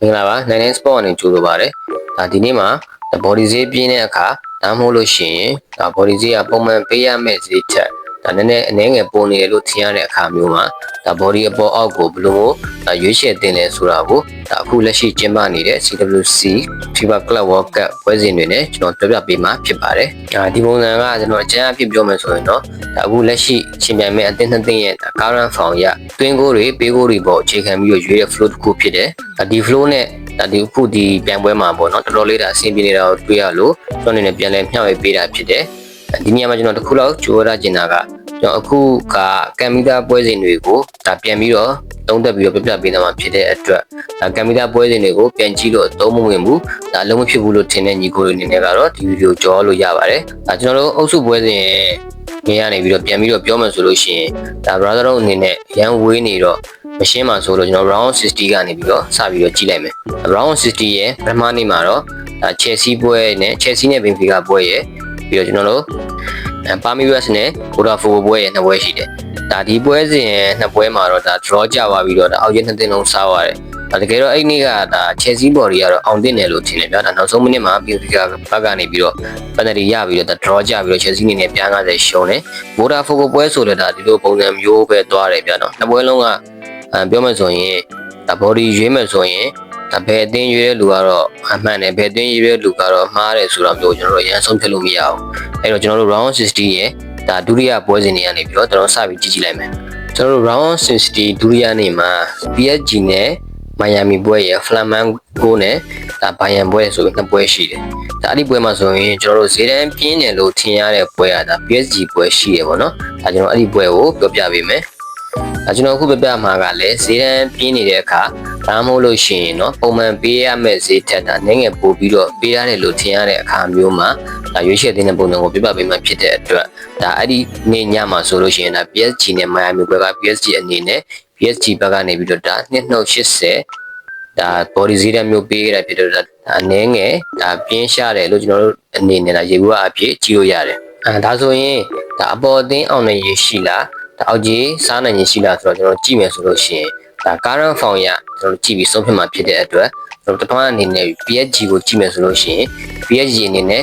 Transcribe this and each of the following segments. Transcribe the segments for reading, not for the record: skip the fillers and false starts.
မင်္ဂလာပါနိုင်နိုင် sport အနေနဲ့ကြိုးလိုပါတယ်ဒီနေ့မှာ body ဈေးပြင်းတဲ့အခါဒါမှမဟုတ်လို့ရှိရင်body ဈေးကပုံမှန်ပေးရမယ့်ဈေးထက်နည်းနည်းအနည်းငယ်ပုံနေတယ်လို့ထင်ရတဲ့အခါမျိုးမှာbody အပေါ်အောက်ကိုဘယ်လိုရွေးချယ်တင်လဲဆိုတာကိုအခုလက်ရှိကျင်းပနေတဲ့ CWC FIBA Club World Cup ပွဲစဉ်တွေနဲ့ကျွန်တော်ပြပြပေးမှာဖြစ်ပါတယ်ဒီပုံစံကကျွန်တော်အကြမ်းအဖြစ်ပြောမယ်ဆိုရင်တော့အခုလက်ရှိရှင်ပြိုင်မဲ့အသင်းနှစ်သင်းရဲ့ current form ရတွင်းကိုတွေပေးကိုတွေပေါ်အခြေခံပြီးရွေးတဲ့ flow တစ်ခုဖြစ်တယ်ဒီ flow နဲ့ဒီအခုဒီပြန်ပွဲမှာပေါ့နော်တော်တော်လေးဒါအဆင်ပြေနေတာကိုတွေ့ရလို့ကျွန်တော်အနေနဲ့ပြန်လဲမျှဝေပေးတာဖြစ်တယ်ဒီနေရာမှာကျွန်တော်တစ်ခုလောက်ကြိုးရကျင်တာကကျွန်တော်အခုကကမ်မီတာပွဲစဉ်တွေကိုဒါပြန်ပြီးတော့သုံးသက်ပြီးတော့ပြပြပေးသွားမှာဖြစ်တဲ့အတွက်ကမ်မီတာပွဲစဉ်တွေကိုပြန်ကြည့်လို့သုံးမဝင်ဘူးဒါအလုံးမဖြစ်ဘူးလို့ထင်တဲ့ညီကိုတွေအနေနဲ့ကတော့ဒီဗီဒီယိုကြောလို့ရပါတယ်ကျွန်တော်တို့အုပ်စုပွဲစဉ်နေရနေပြီးတော့ပြန်ပြီးတော့ပြောမှဆိုလို့ရှိရင်ဒါ brother တို့အနေနဲ့ရန်ဝေးနေတော့မရှင်းပါဆိုလို့ကျွန်တော် round 60ကနေပြီးတော့စပြီးတော့ကြည့်လိုက်မယ် round 60ရဲ့ပထမနေ့မှာတော့Chelsea ပွဲနဲ့ Chelsea နဲ့ Benfica ပွဲရဲ့ပြီးတော့ကျွန်တော်တို့Palmeiras နဲ့ Botafogo ပွဲရဲ့နှစ်ပွဲရှိတယ်ဒီပွဲစဉ်ရဲ့နှစ်ပွဲမှာတော့draw ကြသွားပြီးတော့အောက်ရဲ့နှစ်သင်းလုံးစားသွားတယ်တကယ်တော့အဲ့နေ့ကChelsea body ကတော့အောင်တင်တယ်လို့ထင်တယ်ဗျာနောက်ဆုံးမိနစ်မှာ Benfica ဘက်ကနေပြီးတော့ penalty ရပြီးတော့draw ကြပြီးတော့ Chelsea အနေနဲ့ပြန်50ရှုံးတယ် Botafogo ပွဲဆိုတော့ဒီလိုပုံစံမျိုးပဲသွားတယ်ဗျာနှစ်ပွဲလုံးကပြောမှဆိုရင်body ရွေးမှဆိုရင်ဘယ်အသင်းရွေးတဲ့လူကတော့အမှန်တယ်ဘယ်အသင်းရွေးတဲ့လူကတော့မှားတယ်ဆိုတာမျိုးကျွန်တော်တို့အရင်ဆုံးဖြတ်လို့မရဘူးအဲ့တော့ကျွန်တော်တို့ round 60ရဲ့ဒုတိယပွဲစဉ်တွေကနေပြီးတော့ကျွန်တော်စပြီးကြည့်လိုက်မယ်ကျွန်တော်တို့ round 60ဒုတိယနေ့မှာ PSG နဲ့ Miami ပွဲရဲ့ Flamengo နဲ့Bayern ပွဲဆိုပြီးနှစ်ပွဲရှိတယ်အဲ့ဒီပွဲမှာဆိုရင်ကျွန်တော်တို့ဈေးတန်းပြင်းတယ်လို့ထင်ရတဲ့ပွဲကPSG ပွဲရှိတယ်ပေါ့နော်ကျွန်တော်အဲ့ဒီပွဲကိုပြောပြပေးမယ်ကျွန်တော်အခုပြပြမှာကလည်းဈေးတန်းပြင်းနေတဲ့အခါဒါမှမဟုတ်လို့ရှိရင်เนาะပုံမှန်ပေးရမယ့်ဈေးထက်နည်းငယ်ပို့ပြီးတော့ပေးရတယ်လို့ထင်ရတဲ့အခါမျိုးမှာရွေးချယ်တဲ့ပုံစံကိုပြပြပေးမှဖြစ်တဲ့အတွက်အဲ့ဒီနေ့ညမှာဆိုလို့ရှိရင်PSG နဲ့ Miami ဘက်က PSG အနေနဲ့ PSG ဘက်ကနေပြီးတော့2.80body ဈေးတန်းမျိုးပေးရတာဖြစ်တော့အနည်းငယ်ပြင်းရှားတယ်လို့ကျွန်တော်တို့အနေနဲ့ရေဘူးအဖြစ်ကြည့်လို့ရတယ်ဒါဆိုရင်အပေါ်အသင်းအောင်နေရရှိလားအောက်ကြီးစားနိုင်ရင်ရှိလားဆိုတော့ကျွန်တော်ကြည့်မယ်ဆိုလို့ရှိရင်current form ရကျွန်တော်ကြည့်ပြီးဆုံးဖြတ်မှာဖြစ်တဲ့အတွက်ကျွန်တော်တပန်းအနေနဲ့ PSG ကိုကြည့်မယ်ဆိုလို့ရှိရင် PSG အနေနဲ့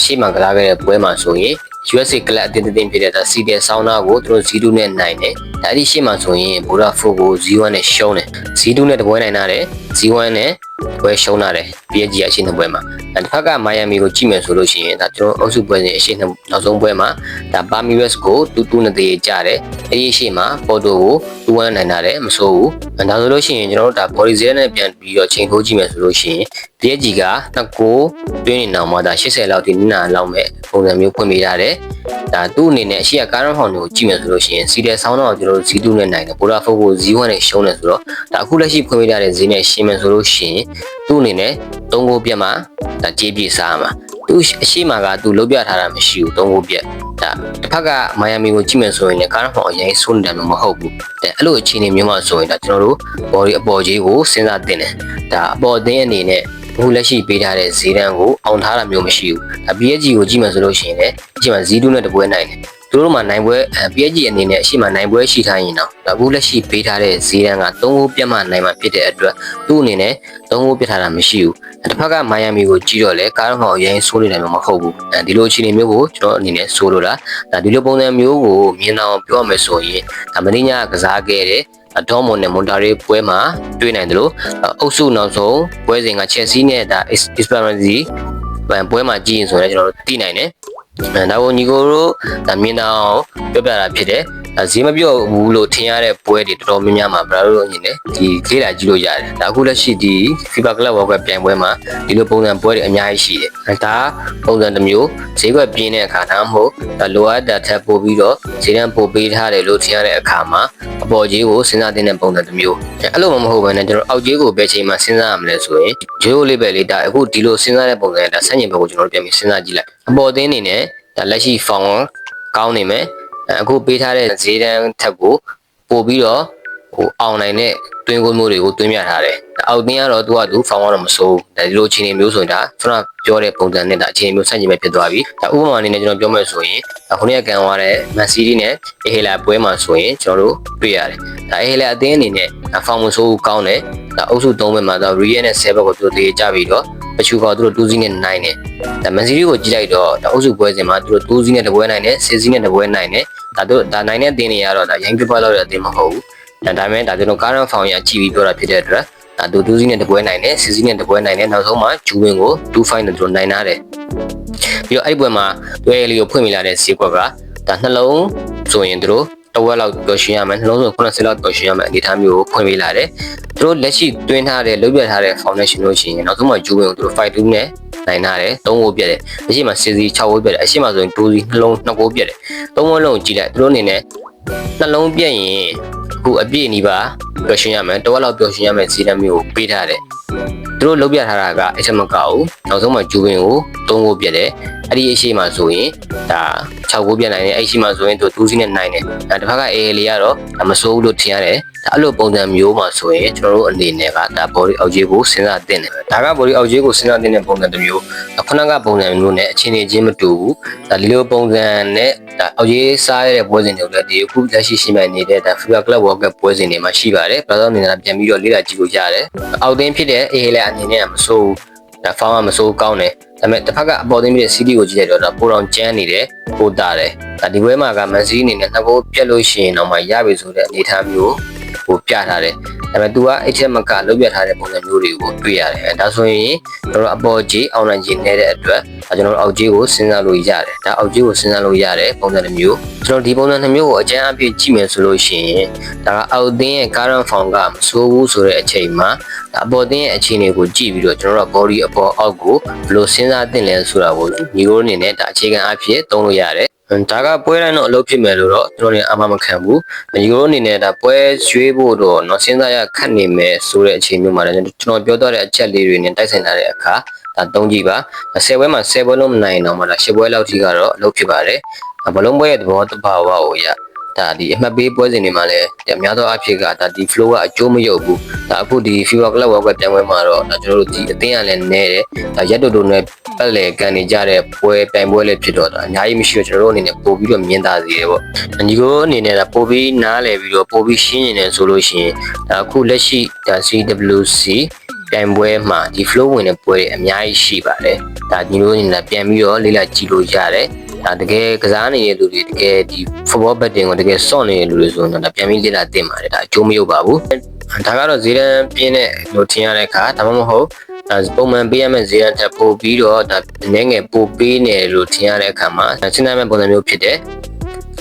ရှေ့မှာကစားခဲ့တဲ့ပွဲမှာဆိုရင် USA ကလပ်အသင်းဖြစ်တဲ့CDS ဆောင်းနာကိုသူတို့0နဲ့နိုင်တယ်အဲ့ဒီရှေ့မှာဆိုရင် Botafogo 0နဲ့ရှုံးတယ်0နဲ့တပွဲနိုင်တာတယ်0နဲ့ပွဲရှုံးတာတယ် PSG အရှင်းနှစ်ပွဲမှာတစ်ဖက်က Miami ကိုကြည့်မယ်ဆိုလို့ရှိရင်ကျွန်တော်အုပ်စုပွဲစဉ်အရှင်းနောက်ဆုံးပွဲမှာPalmeiras ကို2-2နဲ့တည်ကြတယ်အဲ့ဒီရှေ့မှာ Porto ကို2-1နိုင်တာတယ်မဆိုးဘူးဒါဆိုလို့ရှိရင်ကျွန်တော်တို့body zero နဲ့ပြန်ပြီးတော့ချိန်ထိုးကြည့်မယ်ဆိုလို့ရှိရင် PSG က2 goal တွင်းနေအောင်မှာ80လောက်ဒီနနာလောက်မဲ့ပုံစံမျိုးဖွင့်ပေးထားတယ်သူ့အနေနဲ့အရှိက current form ကိုကြည့်မယ်ဆိုလို့ရှိရင် CDS ဆောင်းတော့ကျွန်တော်တို့ 0နဲ့နိုင်တယ် Botafogo 0နဲ့ရှုံးတယ်ဆိုတော့အခုလက်ရှိဖွင့်ပေးထားတဲ့ဈေးနဲ့ရှင်းမယ်ဆိုလို့ရှိရင်သူ့အနေနဲ့3 goal ပြတ်မှာကြေးပြေစားမှာသူအရှိမှာကသူလုတ်ပြထားတာမရှိဘူး3 goal ပြတ်တစ်ဖက်က Miami ကိုကြည့်မယ်ဆိုရင်လည်း current form အရင်ဆုံးနေတယ်မဟုတ်ဘူးအဲ့လိုအခြေအနေမျိုးမှာဆိုရင်ကျွန်တော်တို့ body အပေါ်ကြီးကိုစဉ်းစားတင်တယ်အပေါ်အသင်းအနေနဲ့အခုလက်ရှိပေးထားတဲ့ဈေးတန်းကိုအောင်ထားတာမျိုးမရှိဘူးPSG ကိုကြည့်မှဆိုလို့ရှိရင်လည်းအရှိမ0နဲ့တပွဲနိုင်တယ်သူတို့မှနိုင်ပွဲ PSG အနေနဲ့အရှိမနိုင်ပွဲရှိထားရင်တော့အခုလက်ရှိပေးထားတဲ့ဈေးတန်းက3 goal ပြတ်မှနိုင်မှာဖြစ်တဲ့အတွက်သူ့အနေနဲ့3 goal ပြတ်ထားတာမရှိဘူးတစ်ဖက်က Miami ကိုကြည့်တော့လေကားတော့အရင်ဆိုးနေတယ်မဟုတ်ဘူးဒီလိုအခြေအနေမျိုးကိုကျွန်တော်အနေနဲ့ဆိုလိုတာဒီလိုပုံစံမျိုးကိုမြင်အောင်ပြောရမယ်ဆိုရင်မင်းညကစားခဲ့တဲ့ဒေါမွန်နဲ့မွန်တာရီပွဲမှာတွေ့နိုင်တယ်လို့အုပ်စုနောက်ဆုံးပွဲစဉ်က Chelsea နဲ့Esperance ပွဲမှာကြည့်ရင်ဆိုရင်ကျွန်တော်တို့သိနိုင်တယ်ဒါကိုညီကိုတို့မြင်အောင်ပြောပြတာဖြစ်တယ်ဈေးမပြော့ဘူးလို့ထင်ရတဲ့ပွဲတွေတော်တော်များများမှာဗရာတို့အနေနဲ့ဒီလေ့လာကြည့်လို့ရတယ်အခုလက်ရှိဒီ FIBA Club World Cup ပြိုင်ပွဲမှာဒီလိုပုံစံပွဲတွေအများကြီးရှိတယ်ဒါပုံစံတစ်မျိုးဈေးကွက်ပြင်းတဲ့အခါဒါမှမဟုတ်လိုအပ်တာထပ်ပို့ပြီးတော့ဈေးတန်းပို့ပေးထားတယ်လို့ထင်ရတဲ့အခါမှာအပေါ်ကြီးကိုစဉ်းစားတဲ့ပုံစံတစ်မျိုးအဲ့လိုမဟုတ်ဘဲနဲ့ကျွန်တော်အောက်ကြီးကိုဘယ်ချိန်မှစဉ်းစားရမလဲဆိုရင်ဂျိုးလေးပဲလေအခုဒီလိုစဉ်းစားတဲ့ပုံစံဆန့်ကျင်ဘက်ကိုကျွန်တော်တို့ပြန်ပြီးစဉ်းစားကြည့်လိုက်အပေါ်သင်းအနေနဲ့လက်ရှိ form ကောင်းနေမယ်အခုပေးထားတဲ့ဈေးတန်းထက်ကိုပို့ပြီးတော့အောင်နိုင်တဲ့တွင်းကိုမျိုးတွေကိုတွင်းပြထားတယ်အောက်သင်းကတော့သူကသူဖောင်းတော့မစိုးဒီလိုအခြေအနေမျိုးဆိုရင်ခုနပြောတဲ့ပုံစံနဲ့အခြေအနေမျိုးဆန့်ကျင်ပဲဖြစ်သွားပြီဥပမာအနေနဲ့ကျွန်တော်ပြောမယ်ဆိုရင်ခုနေ့ကကန်သွားတဲ့ Man City နဲ့အေဟေလာပွဲမှာဆိုရင်ကျွန်တော်တို့တွေ့ရတယ်အေဟေလာအသင်းအနေနဲ့ ဖောင်မဆိုးကောင်းတယ်ဒါအုပ်စု3ဘက်မှာဒါ real နဲ့ 7 ဘက်ကိုသူတို့တည်ကြပြီးတော့ပချူကသူတို့2စီးနဲ့9တယ်ဒါမန်စီးရီကိုကြည့်လိုက်တော့ဒါအုပ်စုပွဲစဉ်မှာသူတို့2စီးနဲ့တပွဲနိုင်တယ်6စီးနဲ့တပွဲနိုင်တယ်ဒါတို့ဒါနိုင်တဲ့အသင်းတွေကတော့ဒါရိုင်းပြပလောက်တဲ့အသင်းမဟုတ်ဘူးဒါပေမဲ့ဒါကျွန်တော် current form ရကြည့်ပြီးပြောတာဖြစ်တဲ့အတွက်ဒါသူ2စီးနဲ့တပွဲနိုင်တယ်6စီးနဲ့တပွဲနိုင်တယ်နောက်ဆုံးမှာဂျူဝင်းကို2-5နဲ့သူတို့နိုင်ထားတယ်ပြီးတော့အဲ့ဒီပွဲမှာတွဲလေးကိုဖွင့်မိလာတဲ့စီကွက်ကဒါနှလုံးဆိုရင်သူတို့တဝက်လောက်ပြောရှင်းရမယ်နှလုံးဆို80လောက်ပြောရှင်းရမယ်အနေထားမျိုးကိုဖွင့်ပေးလာတယ်သူတို့လက်ရှိတွင်းထားတဲ့လုပ်ပြထားတဲ့ foundation လို့ရှိရင်နောက်ဆုံးမှဂျူဝင်းကိုသူတို့5-2နဲ့နိုင်ထားတယ်3ဂိုးပြတ်တယ်အရှိမ6စီ6ဂိုးပြတ်တယ်အရှိမဆိုရင်2စီနှလုံး2ဂိုးပြတ်တယ်3ဂိုးလုံးကြည့်လိုက်သူတို့အနေနဲ့နှလုံးပြတ်ရင်အခုအပြည့်နီးပါပြောရှင်းရမယ်တဝက်လောက်ပြောရှင်းရမယ်စီးတမ်းမျိုးကိုပေးထားတယ်သူတို့လုပ်ပြထားတာကအချက်မကောက်ဘူးနောက်ဆုံးမှဂျူဝင်းကို3ဂိုးပြတ်တယ်အဲ့ဒီအရှိမဆိုရင်ဒါ6ဂိုးပြတ်နိုင်တယ်အဲ့ရှိမဆိုရင်သူ2စီးနဲ့နိုင်တယ်တစ်ဖက်က AA လေးကတော့မစိုးဘူးလို့ထင်ရတယ်ဒါအဲ့လိုပုံစံမျိုးမှာဆိုရင်ကျွန်တော်တို့အနေနဲ့ကဒါ body အောက်ခြေကိုစဉ်းစားသင့်တယ်ဒါက body အောက်ခြေကိုစဉ်းစားသင့်တဲ့ပုံစံတစ်မျိုးခုနကပုံစံမျိုးနဲ့အခြေအနေချင်းမတူဘူးဒါဒီလိုပုံစံနဲ့ဒါအောက်ခြေစားရတဲ့ပွဲစဉ်တွေလည်းဒီအခုလက်ရှိရှိမှနေတဲ့ဒါ FIFA Club World Cup ပွဲစဉ်တွေမှာရှိပါတယ်ဘာလို့လဲဆိုတော့ပြန်ပြီးတော့လေ့လာကြည့်လို့ရတယ်အောက်သင်းဖြစ်တဲ့ AA လေးအနေနဲ့မစိုးဘူးဒါဖောင်းကမစိုးကောင်းတယ်ဒါပေမဲ့တစ်ဖက်ကအပေါ်သင်းပြည့် CD ကိုကြည့်လိုက်တော့ဒါပိုတောင်ကျန်းနေတယ်ပိုတာတယ်ဒါဒီပွဲမှာကမန်စီအနေနဲ့နှစ်ဂိုးပြတ်လို့ရှိရင်တော့မှရပြီဆိုတဲ့အနေအထားမျိုးကိုပြထားတယ်ဒါပေမဲ့ तू ကအဲ့ချက်မကလုပ်ပြထားတဲ့ပုံစံမျိုးတွေကိုတွေ့ရတယ်ဒါဆိုရင်ကျွန်တော်အပေါ်ကြီးအောင်နိုင်ခြင်းနေတဲ့အတွက်ဒါကျွန်တော်အောက်ကြီးကိုစဉ်းစားလို့ရတယ်ဒါအောက်ကြီးကိုစဉ်းစားလို့ရတယ်ပုံစံတစ်မျိုးကျွန်တော်ဒီပုံစံတစ်မျိုးကိုအကျဉ်းအပြည့်ကြည့်မယ်ဆိုလို့ရှိရင်ဒါကအောက်သင်းရဲ့ current form ကမဆိုးဘူးဆိုတဲ့အချိန်မှာဒါအပေါ်သင်းရဲ့အခြေအနေကိုကြည့်ပြီးတော့ကျွန်တော်တို့ body အပေါ်အောက်ကိုဘယ်လိုစဉ်းစားသင့်လဲဆိုတာကိုညီကိုအနေနဲ့ဒါအခြေခံအဖြစ်သုံးလို့ရတယ်ဒါကပွဲတိုင်းတော့အလုပ်ဖြစ်မယ်လို့တော့ကျွန်တော်လည်းအမှမခံဘူးညီကိုအနေနဲ့ဒါပွဲရွေးဖို့တော့เนาะစဉ်းစားရခက်နေမယ်ဆိုတဲ့အချိန်မျိုးမှာလည်းကျွန်တော်ပြောတော့တဲ့အချက်လေးတွေနဲ့တိုက်ဆိုင်လာတဲ့အခါဒါသုံးကြည့်ပါ10ပွဲမှာ10ပွဲလုံးမနိုင်တော့မှဒါ10ပွဲလောက်ထိကတော့အလုပ်ဖြစ်ပါတယ်ဘလုံးပွဲရဲ့သဘောတဘာဝကိုရဒါဒီအမှတ်ပေးပွဲစဉ်တွေမှာလည်းအများသောအားဖြင့်ကဒါဒီ flow ကအကျိုးမရုပ်ဘူးဒါအခုဒီ FIFA Club World Cup ပြန်ပွဲမှာတော့ဒါကျွန်တော်တို့ဒီအသင်းကလည်းနဲတယ်ဒါရက်တူတူနဲ့ပတ်လေကန်နေကြတဲ့ပွဲပြိုင်ပွဲလေးဖြစ်တော့ဒါအများကြီးမရှိတော့ကျွန်တော်တို့အနေနဲ့ပို့ပြီးတော့မြင်သာစေတယ်ပေါ့ညီကိုအနေနဲ့ဒါပို့ပြီးနားလည်ပြီးတော့ပို့ပြီးရှင်းနေတယ်ဆိုလို့ရှိရင်ဒါအခုလက်ရှိဒါ CWC ပြိုင်ပွဲမှာဒီ flow ဝင်တဲ့ပွဲတွေအများကြီးရှိပါတယ်ဒါညီတို့အနေနဲ့ပြန်ပြီးတော့လေ့လာကြည့်လို့ရတယ်ဒါတကယ်ကစားနေတဲ့လူတွေတကယ်ဒီ football betting ကိုတကယ်စောင့်နေတဲ့လူတွေဆိုရင်တော့ဒါပြန်ပြီးလေ့လာသင့်ပါတယ်ဒါအကျိုးမရုပ်ပါဘူးဒါကတော့ဈေးတန်းပြင်းတဲ့လို့ထင်ရတဲ့အခါဒါမှမဟုတ်ပုံမှန်ပေးရမယ့်ဈေးတန်းထပ်ပို့ပြီးတော့ဒါနည်းငယ်ပို့ပေးနေလို့ထင်ရတဲ့အခါမှာစဉ်းစားမယ့်ပုံစံမျိုးဖြစ်တယ်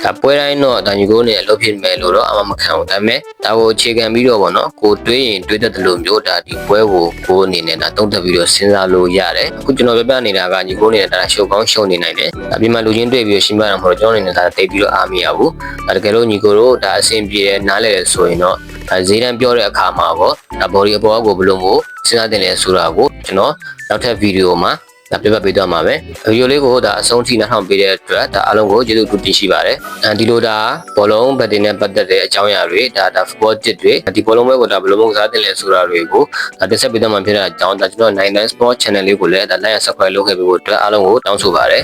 ဒါပွဲတိုင်းတော့ဒါညီကိုနဲ့အလုပ်ဖြစ်မယ်လို့တော့အမှမခံဘူးဒါပေမဲ့ဒါကိုအခြေခံပြီးတော့ဗောနော်ကိုတွေးရင်တွေးတတ်တယ်လို့မျိုးဒါဒီပွဲကိုအနေနဲ့ဒါတုံးတက်ပြီးတော့စဉ်းစားလို့ရတယ်အခုကျွန်တော်ပြပြနေတာကညီကိုနဲ့ဒါရှုပ်ကောင်းရှုံနေနိုင်တယ်ဒါပြင်မှာလူချင်းတွေ့ပြီးတော့ရှင်းပြတာမဟုတ်တော့ကျွန်တော်အနေနဲ့ဒါတိတ်ပြီးတော့အားမရဘူးဒါတကယ်လို့ညီကိုတို့ဒါအဆင်ပြေနားလဲဆိုရင်တော့ဒါဈေးတန်းပြောတဲ့အခါမှာပေါ့ဒါ body အပေါ်ကိုဘယ်လိုမျိုးစဉ်းစားတင်လဲဆိုတာကိုကျွန်တော်နောက်ထပ်ဗီဒီယိုမှာဒါပြပေးသွားမှာပဲဗီဒီယိုလေးကိုဒါအဆုံးထိနှောက်ထောင်ပေးတဲ့အတွက်ဒါအားလုံးကိုကျေးဇူးတင်ရှိပါတယ်ဒီလိုဒါဘောလုံးဘက်တင်နဲ့ပတ်သက်တဲ့အကြောင်းအရာတွေဒါ football tip တွေဒီဘောလုံးဘက်ကိုဒါဘယ်လိုမျိုးကစားတင်လဲဆိုတာတွေကိုဒါတက်ဆက်ပေးသွားမှာဖြစ်တဲ့အကြောင်းဒါကျွန်တော်99 sport channel လေးကိုလည်းဒါ like and subscribe လုပ်ခဲ့ပေးဖို့အတွက်အားလုံးကိုတောင်းဆိုပါတယ်